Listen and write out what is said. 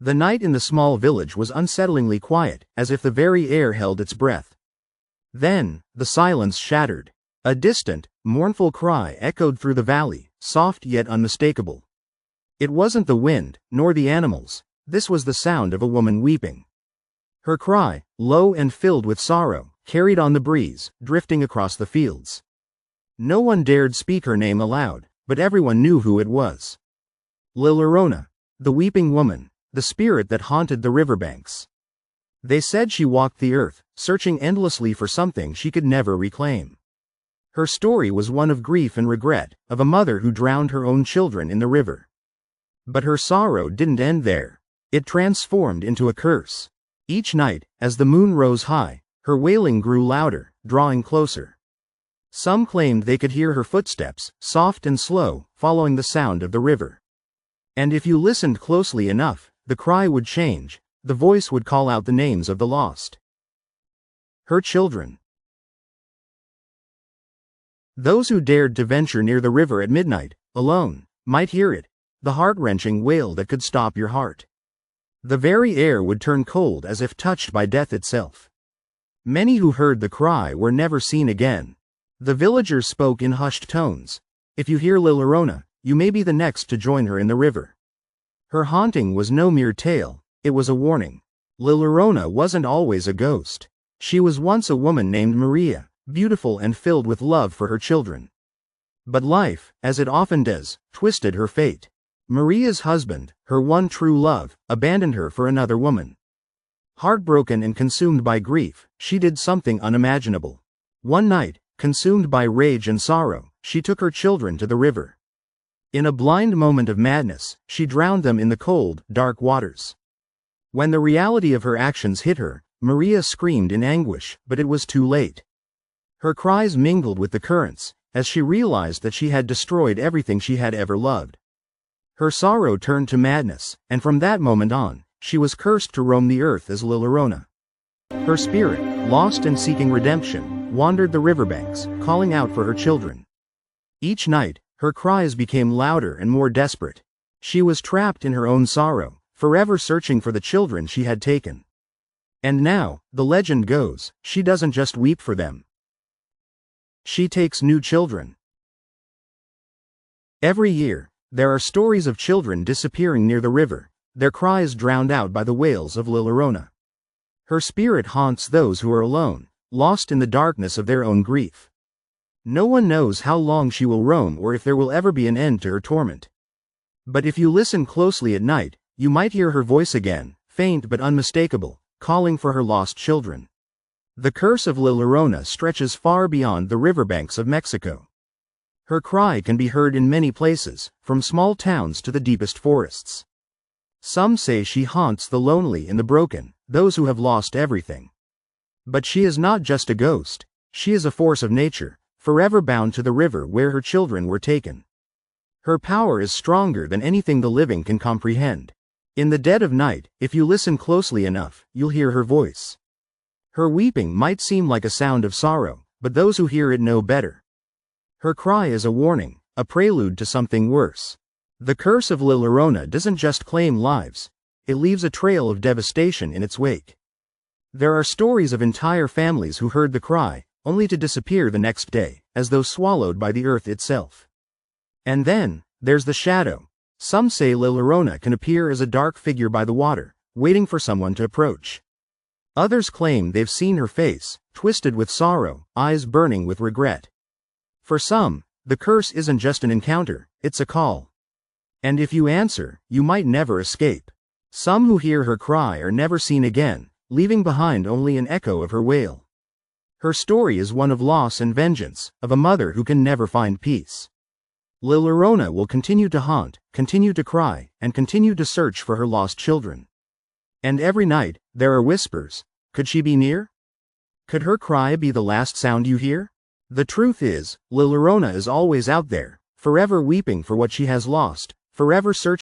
The night in the small village was unsettlingly quiet, as if the very air held its breath. Then, the silence shattered. A distant, mournful cry echoed through the valley, soft yet unmistakable. It wasn't the wind, nor the animals. This was the sound of a woman weeping. Her cry, low and filled with sorrow, carried on the breeze, drifting across the fields. No one dared speak her name aloud, but everyone knew who it was. Llorona, the weeping woman, the spirit that haunted the riverbanks. They said she walked the earth, searching endlessly for something she could never reclaim. Her story was one of grief and regret, of a mother who drowned her own children in the river. But her sorrow didn't end there. It transformed into a curse. Each night, as the moon rose high, her wailing grew louder, drawing closer. Some claimed they could hear her footsteps, soft and slow, following the sound of the river. And if you listened closely enough, the cry would change. The voice would call out the names of the lost. Her children. Those who dared to venture near the river at midnight, alone, might hear it, the heart-wrenching wail that could stop your heart. The very air would turn cold as if touched by death itself. Many who heard the cry were never seen again. The villagers spoke in hushed tones. If you hear Llorona, you may be the next to join her in the river. Her haunting was no mere tale, it was a warning. Llorona wasn't always a ghost. She was once a woman named Maria, beautiful and filled with love for her children. But life, as it often does, twisted her fate. Maria's husband, her one true love, abandoned her for another woman. Heartbroken and consumed by grief, she did something unimaginable. One night, consumed by rage and sorrow, she took her children to the river. In a blind moment of madness, she drowned them in the cold, dark waters. When the reality of her actions hit her, Maria screamed in anguish, but it was too late. Her cries mingled with the currents, as she realized that she had destroyed everything she had ever loved. Her sorrow turned to madness, and from that moment on, she was cursed to roam the earth as Llorona. Her spirit, lost and seeking redemption, wandered the riverbanks, calling out for her children. Each night, her cries became louder and more desperate. She was trapped in her own sorrow, forever searching for the children she had taken. And now, the legend goes, she doesn't just weep for them. She takes new children. Every year, there are stories of children disappearing near the river, their cries drowned out by the wails of Llorona. Her spirit haunts those who are alone, lost in the darkness of their own grief. No one knows how long she will roam or if there will ever be an end to her torment. But if you listen closely at night, you might hear her voice again, faint but unmistakable, calling for her lost children. The curse of Llorona stretches far beyond the riverbanks of Mexico. Her cry can be heard in many places, from small towns to the deepest forests. Some say she haunts the lonely and the broken, those who have lost everything. But she is not just a ghost, she is a force of nature, forever bound to the river where her children were taken. Her power is stronger than anything the living can comprehend. In the dead of night, if you listen closely enough, you'll hear her voice. Her weeping might seem like a sound of sorrow, but those who hear it know better. Her cry is a warning, a prelude to something worse. The curse of Llorona doesn't just claim lives, it leaves a trail of devastation in its wake. There are stories of entire families who heard the cry, only to disappear the next day, as though swallowed by the earth itself. And then, there's the shadow. Some say Llorona can appear as a dark figure by the water, waiting for someone to approach. Others claim they've seen her face, twisted with sorrow, eyes burning with regret. For some, the curse isn't just an encounter, it's a call. And if you answer, you might never escape. Some who hear her cry are never seen again, leaving behind only an echo of her wail. Her story is one of loss and vengeance, of a mother who can never find peace. Llorona will continue to haunt, continue to cry, and continue to search for her lost children. And every night, there are whispers. Could she be near? Could her cry be the last sound you hear? The truth is, Llorona is always out there, forever weeping for what she has lost, forever searching.